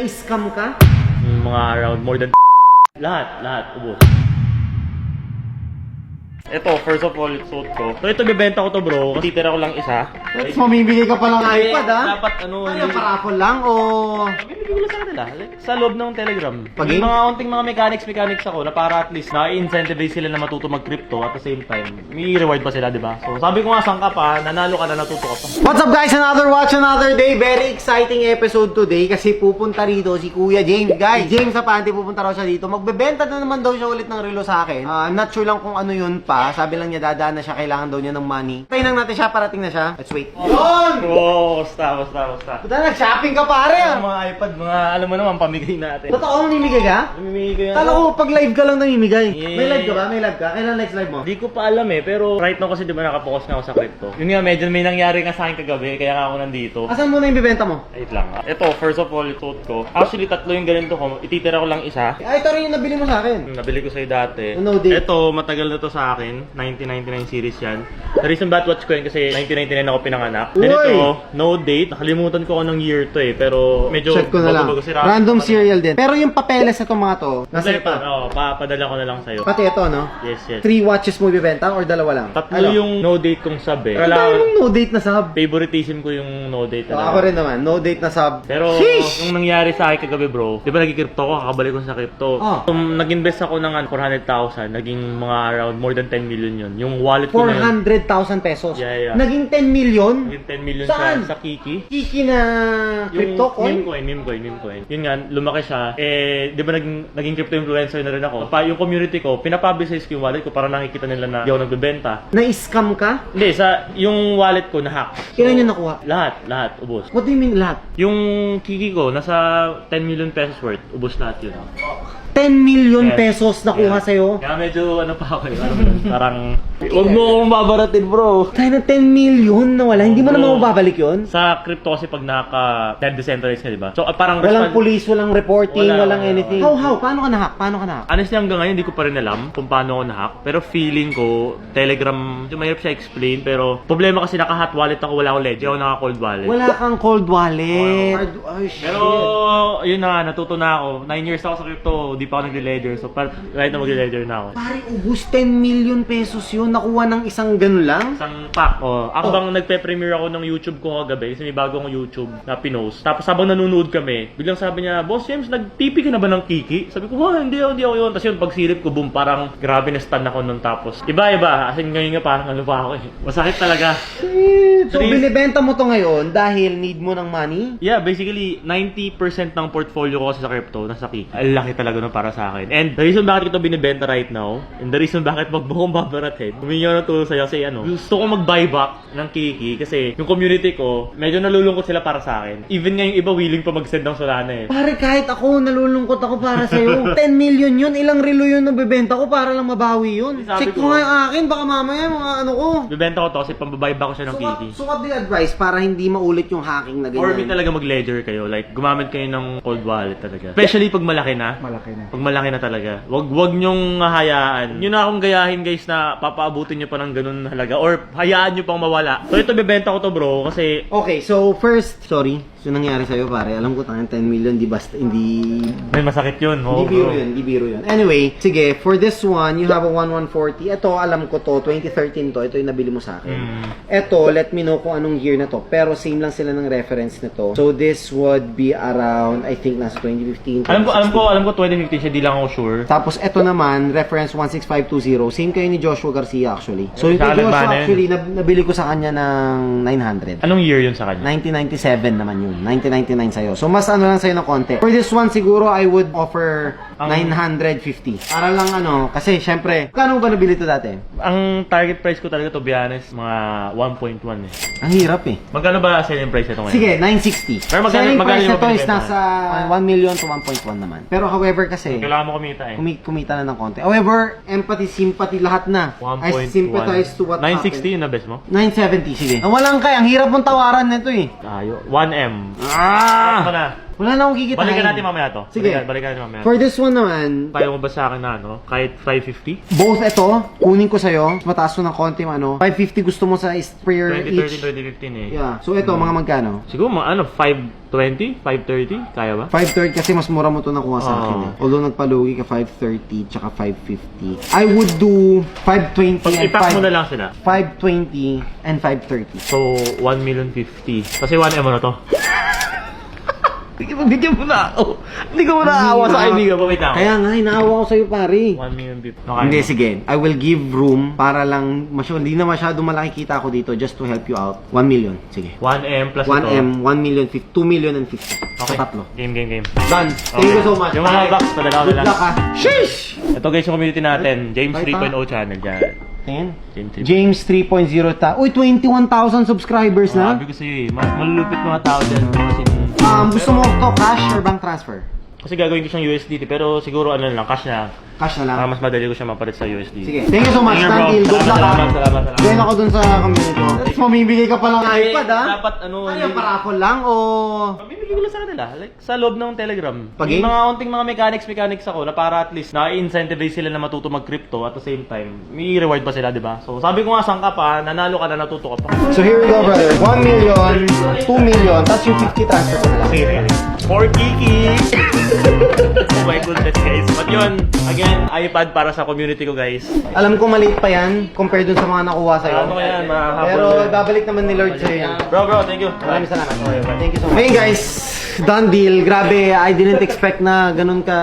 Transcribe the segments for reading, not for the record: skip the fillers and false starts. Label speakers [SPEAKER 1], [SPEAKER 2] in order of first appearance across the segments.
[SPEAKER 1] Scam ka?
[SPEAKER 2] Mga around more than lahat, ubos. Ito, first of all, suit ko. So, ito bibenta ko to, bro. Kasi titira ko lang isa.
[SPEAKER 1] Let's mamimigay ka pa ng iPad, ha?
[SPEAKER 2] Dapat ano,
[SPEAKER 1] Ano, paraffle lang o...
[SPEAKER 2] Bibigay ko lang sa kanila. Like, sa loob ng Telegram.
[SPEAKER 1] Pag-game?
[SPEAKER 2] Yung mga unting mga mechanics ako na para at least na-incentivize sila na matuto mag-crypto at the same time. May reward pa sila, di ba? So, sabi ko nga, saan ka pa, nanalo ka na, natuto ka pa.
[SPEAKER 1] What's up guys? Another watch, another day. Very exciting episode today kasi pupunta rito si Kuya James. Guys, James Apante pupunta raw siya dito. Magbebenta na naman daw siya ulit ng relo sa akin. I'm not sure lang kung ano yun pa. Sabi lang niya dadaan na siya, kailangan daw niya ng money. Tayo lang natin siya, parating na siya. Let's wait. Yun!
[SPEAKER 2] Oh, basta.
[SPEAKER 1] Puta, nag-shopping ka pare ah!
[SPEAKER 2] Mga iPad, mga alam mo naman, pamigay natin.
[SPEAKER 1] Totoo namimigay ka?
[SPEAKER 2] Namimigay ko yan.
[SPEAKER 1] Kala ko pag live ka lang namimigay.
[SPEAKER 2] Yeah.
[SPEAKER 1] May live ka ba? May live ka? Kailan next live mo?
[SPEAKER 2] Hindi ko pa alam pero right now kasi di ba nakapokus na ako sa crypto. Yun nga, medyo may nangyari nga sa akin kagabi, kaya nga ako nandito.
[SPEAKER 1] Asan mo na yung bibenta mo?
[SPEAKER 2] Wait lang. Ito, first of all, suit ko. Actually, tatlo yung ganito ko. Ititira ko lang isa.
[SPEAKER 1] Ay, ito rin yung nabili mo sa akin.
[SPEAKER 2] Nabili ko sa'yo dati.
[SPEAKER 1] No date.
[SPEAKER 2] Ito, matagal na to sa akin. 1999 series yan. The reason ba't watch ko yan kasi 1999 ako pinanganak.
[SPEAKER 1] Uy!
[SPEAKER 2] Then ito, no date. Nakalimutan ko ng year to pero medyo
[SPEAKER 1] Check ko na lang.
[SPEAKER 2] bago-bago si Rafa.
[SPEAKER 1] Random serial din. Pero yung papeles na itong mga to, nasa
[SPEAKER 2] Kasi
[SPEAKER 1] ito.
[SPEAKER 2] papadala ko na lang sa'yo.
[SPEAKER 1] Pati ito, no?
[SPEAKER 2] Yes.
[SPEAKER 1] 3 watches mo ibibenta or dalawa lang?
[SPEAKER 2] Tatlo
[SPEAKER 1] Ano?
[SPEAKER 2] yung no date kong sub
[SPEAKER 1] Ano tayo yung no date na sub?
[SPEAKER 2] Favoritism ko yung no date.
[SPEAKER 1] So, ako rin naman, no date na sub.
[SPEAKER 2] Pero
[SPEAKER 1] Sheesh!
[SPEAKER 2] yung nangyari sa akin kagabi, bro, di ba nag-crypto ko, kakabalik ko sa crypto.
[SPEAKER 1] Oh.
[SPEAKER 2] So, nag-invest ako ng 400,000, naging mga around more than 10 million yun. Yung wallet ko na yun,
[SPEAKER 1] 400,000 pesos.
[SPEAKER 2] Yeah.
[SPEAKER 1] Naging 10 million?
[SPEAKER 2] naging 10 million
[SPEAKER 1] Saan?
[SPEAKER 2] sa Kiki.
[SPEAKER 1] Kiki na crypto coin?
[SPEAKER 2] Meme coin. Yun nga, lumaki siya. Di ba naging crypto influencer na rin ako. Yung community ko, pinapublicize ko yung wallet ko para nakikita nila na di ako nagbebenta.
[SPEAKER 1] Na-scam ka?
[SPEAKER 2] Hindi, yung wallet ko na-hack.
[SPEAKER 1] Kailan yun nakuha?
[SPEAKER 2] Lahat, ubos.
[SPEAKER 1] What do you mean lahat?
[SPEAKER 2] Yung Kiki ko, nasa 10 million pesos worth, ubos lahat yun.
[SPEAKER 1] 10 million
[SPEAKER 2] Yes.
[SPEAKER 1] pesos nakuha sa'yo?
[SPEAKER 2] Kaya medyo ano pa ako parang huwag mo akong babaratin, bro.
[SPEAKER 1] Tayo na 10 million na wala. Hindi mo
[SPEAKER 2] Bro.
[SPEAKER 1] naman mababalik yun?
[SPEAKER 2] Sa crypto kasi pag naka-decentralized ka, di ba? So parang
[SPEAKER 1] Walang police, walang reporting,
[SPEAKER 2] Wala,
[SPEAKER 1] walang
[SPEAKER 2] wala.
[SPEAKER 1] anything. How? Paano ka na-hack?
[SPEAKER 2] Honestly, hanggang ngayon, hindi ko pa rin alam kung paano ako na-hack. Pero feeling ko, Telegram, mahirap siya explain. Pero problema kasi naka-hot wallet ako, wala akong ledger. Ako naka-cold wallet.
[SPEAKER 1] Wala kang cold wallet. Ay, shit.
[SPEAKER 2] Pero, yun na, natuto na ako. 9 years ako sa crypto, di pa ako nagle-ledger. So, right na magle-ledger na ako.
[SPEAKER 1] Pare, ubus 10 million pesos yun. Nakuha ng isang ganun lang?
[SPEAKER 2] Isang pack. Ako bang nagpe-premiere ako ng YouTube ko kagabi kasi may bago akong YouTube na pinost. Tapos habang nanonood kami, biglang sabi niya, Boss James, nag-TP ka na ba ng Kiki? Sabi ko, hindi ako yun. Tapos yun, pagsilip ko, boom, parang grabe na stun ako nun. Tapos, iba. Kasi ngayon nga parang ano pa ako eh. Masakit talaga.
[SPEAKER 1] Shit. So,
[SPEAKER 2] Three-
[SPEAKER 1] binibenta mo to ngayon dahil need mo ng money?
[SPEAKER 2] Yeah, basically, 90% ng portfolio ko kasi sa crypto, nasa Kiki. Ang laki talaga nun para sa akin. And the reason bakit ito binibenta right now, and the reason bakit wag mo kong babaratin, humingi ako ng tulong sa'yo kasi gusto ko mag-buyback ng Kiki kasi yung community ko, medyo nalulungkot sila para sa akin. Even nga yung iba willing pa mag-send ng Solana eh.
[SPEAKER 1] Pare, kahit ako, nalulungkot ako para sa'yo. 10 million yun, ilang relo yun na bibenta ko para lang mabawi yun.
[SPEAKER 2] Sabi
[SPEAKER 1] Check
[SPEAKER 2] ko,
[SPEAKER 1] ko nga yung akin, baka mamaya mga ano ko.
[SPEAKER 2] Bibenta ko to kasi pambabuyback ko siya ng Kiki.
[SPEAKER 1] So what do you advise para hindi maulit yung hacking na
[SPEAKER 2] For me
[SPEAKER 1] ganyan?
[SPEAKER 2] talaga mag-ledger kayo. Like, gumamit kayo ng cold wallet talaga. Especially pag malaki na.
[SPEAKER 1] Malaki na.
[SPEAKER 2] Pag malaki na talaga. Wag nyong hayaan. Yun na akong gayahin guys na papaabutin nyo pa ng ganun halaga. Or hayaan nyo pang mawala. So ito bibenta ko to bro kasi
[SPEAKER 1] Okay, so first, sorry. So nangyari sa'yo pare, alam ko tayong 10 million, di basta, hindi...
[SPEAKER 2] may masakit yun.
[SPEAKER 1] Hindi biro yun, hindi biro yun. Anyway, sige, for this one, you have a 1140. Ito, alam ko to, 2013 to. Ito yung nabili mo sa akin. Ito, let me know kung anong year na to. Pero same lang sila ng reference nito. So this would be around, I think, nasa 2015.
[SPEAKER 2] Alam ko 2015 siya, di lang ako sure.
[SPEAKER 1] Tapos ito naman, reference 16520. Same kayo ni Joshua Garcia actually. So yung kay
[SPEAKER 2] Sa
[SPEAKER 1] Joshua
[SPEAKER 2] Alabama
[SPEAKER 1] actually, nabili ko sa kanya ng 900.
[SPEAKER 2] Anong year yun sa kanya?
[SPEAKER 1] 1997 naman yun. 1999 sa'yo. So mas ano lang sa'yo ng konti. For this one siguro, I would offer 950. Para lang kasi syempre, kano ba nabili to dati?
[SPEAKER 2] Ang target price ko talaga to be honest, mga 1.1 eh.
[SPEAKER 1] Ang hirap eh.
[SPEAKER 2] Magkano ba selling price ito ngayon?
[SPEAKER 1] Sige, 960.
[SPEAKER 2] Pero
[SPEAKER 1] Selling
[SPEAKER 2] magkano
[SPEAKER 1] price
[SPEAKER 2] yung
[SPEAKER 1] na to is
[SPEAKER 2] mabibenta?
[SPEAKER 1] nasa 1 million to 1.1 naman. Pero however kasi,
[SPEAKER 2] Kailangan mo kumita eh.
[SPEAKER 1] kumita na ng konti. However, empathy, sympathy, lahat na. I
[SPEAKER 2] 1.1.
[SPEAKER 1] sympathize to what
[SPEAKER 2] 960
[SPEAKER 1] happened.
[SPEAKER 2] yun na best mo?
[SPEAKER 1] 970, sige. Ang walang kaya, ang hirap mong tawaran nito eh.
[SPEAKER 2] Tayo. 1M.
[SPEAKER 1] Ah!
[SPEAKER 2] Ano na?
[SPEAKER 1] Wala na akong kikitain.
[SPEAKER 2] Balikan natin mamaya to.
[SPEAKER 1] Sige.
[SPEAKER 2] Balikan natin mamaya.
[SPEAKER 1] For this one naman,
[SPEAKER 2] Kaya mo ba sa akin na ano? Kahit 550?
[SPEAKER 1] both ito, kunin ko sa'yo. Mataas to ng konti, 550 gusto mo sa sprayer
[SPEAKER 2] 20,
[SPEAKER 1] each.
[SPEAKER 2] 30, 20, 15 eh.
[SPEAKER 1] Yeah. So ito, mga magkano?
[SPEAKER 2] Siguro mga 520? 530? Kaya ba?
[SPEAKER 1] 530 kasi mas mura mo to nakuha sa akin eh. Although nagpalugi ka 530 tsaka 550. I would do 520
[SPEAKER 2] Pag
[SPEAKER 1] and
[SPEAKER 2] ipack mo na lang sila.
[SPEAKER 1] 520 and 530.
[SPEAKER 2] So, 1,050,000. Kasi 1M ano to? Bigyan mo na ako. Hindi ko mo naawa sa kaibigan mo. Wait lang.
[SPEAKER 1] Kaya nga, inaawa ko sa'yo pare.
[SPEAKER 2] 1,050,000.
[SPEAKER 1] Hindi, sige. I will give room para lang, hindi na masyado malaki kita ko dito just to help you out. 1 million. Sige.
[SPEAKER 2] 1M plus
[SPEAKER 1] 1M, 1 million, 2 million and 50.
[SPEAKER 2] Okay.
[SPEAKER 1] Sa tatlo.
[SPEAKER 2] Game.
[SPEAKER 1] Done. Thank you so much.
[SPEAKER 2] Yung mga box, padala ko
[SPEAKER 1] Good
[SPEAKER 2] na
[SPEAKER 1] luck
[SPEAKER 2] lang.
[SPEAKER 1] ha. Sheesh!
[SPEAKER 2] Ito guys yung community natin. James
[SPEAKER 1] Bye,
[SPEAKER 2] 3.0 channel dyan.
[SPEAKER 1] Tingin.
[SPEAKER 2] James 3.0.
[SPEAKER 1] James 3.0 Uy, 21,000 subscribers na.
[SPEAKER 2] Sabi ko sa'yo eh, malulupit mga tao dyan. Kasi,
[SPEAKER 1] Gusto mo to cash or bank transfer?
[SPEAKER 2] kasi gagawin ko siyang USDT pero siguro ano lang, cash na.
[SPEAKER 1] Cash na lang.
[SPEAKER 2] Mas madali ko siya mapalit sa USDT.
[SPEAKER 1] Sige. Thank you so much,
[SPEAKER 2] Thank you, bro.
[SPEAKER 1] Tantil. Good luck ha.
[SPEAKER 2] Salamat.
[SPEAKER 1] Join ako dun sa community ko. Tapos mamimigay ka pa lang ng iPad ha.
[SPEAKER 2] Dapat ano,
[SPEAKER 1] Ano yung paraffle lang o...
[SPEAKER 2] Bibigyan ko lang sa kanila, like sa loob ng Telegram.
[SPEAKER 1] Pag
[SPEAKER 2] Yung
[SPEAKER 1] game?
[SPEAKER 2] mga unting mga mechanics ako na para at least na-incentivize sila na matuto mag-crypto at the same time, may reward pa sila, di ba? So sabi ko nga, saan ka pa, nanalo ka na, natuto ka pa.
[SPEAKER 1] So here we go, brother. 1 million, 2 million, tapos yung 50 transfer ko na lang.
[SPEAKER 2] Sige. For Kiki! Oh my goodness guys. But yun, again, iPad para sa community ko guys.
[SPEAKER 1] Alam ko maliit pa yan compared dun sa mga nakuha sa'yo.
[SPEAKER 2] Ano yan, mahabol
[SPEAKER 1] Pero
[SPEAKER 2] yan.
[SPEAKER 1] babalik naman ni Lord sa'yo yan.
[SPEAKER 2] Bro, thank you.
[SPEAKER 1] Maraming salamat.
[SPEAKER 2] Okay, bye.
[SPEAKER 1] Thank you so much. Hey guys, done deal. Grabe, I didn't expect na ganun ka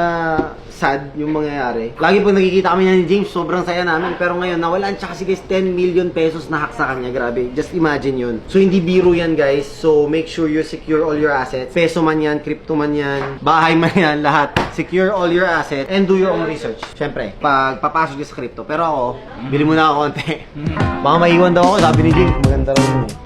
[SPEAKER 1] sad yung mangyayari. Lagi pag nakikita kami ni James, sobrang saya namin. Pero ngayon, nawalan siya kasi guys, 10 million pesos na hack sa kanya. Grabe, just imagine yun. So, hindi biro yan guys. So, make sure you secure all your assets. Peso man yan, crypto man yan, bahay man yan, lahat. Secure all your assets and do your own research. Siyempre, pag papasok ka sa crypto. Pero ako, bili muna ako konti. Baka maiwan daw ako, sabi ni James, maganda raw yun eh.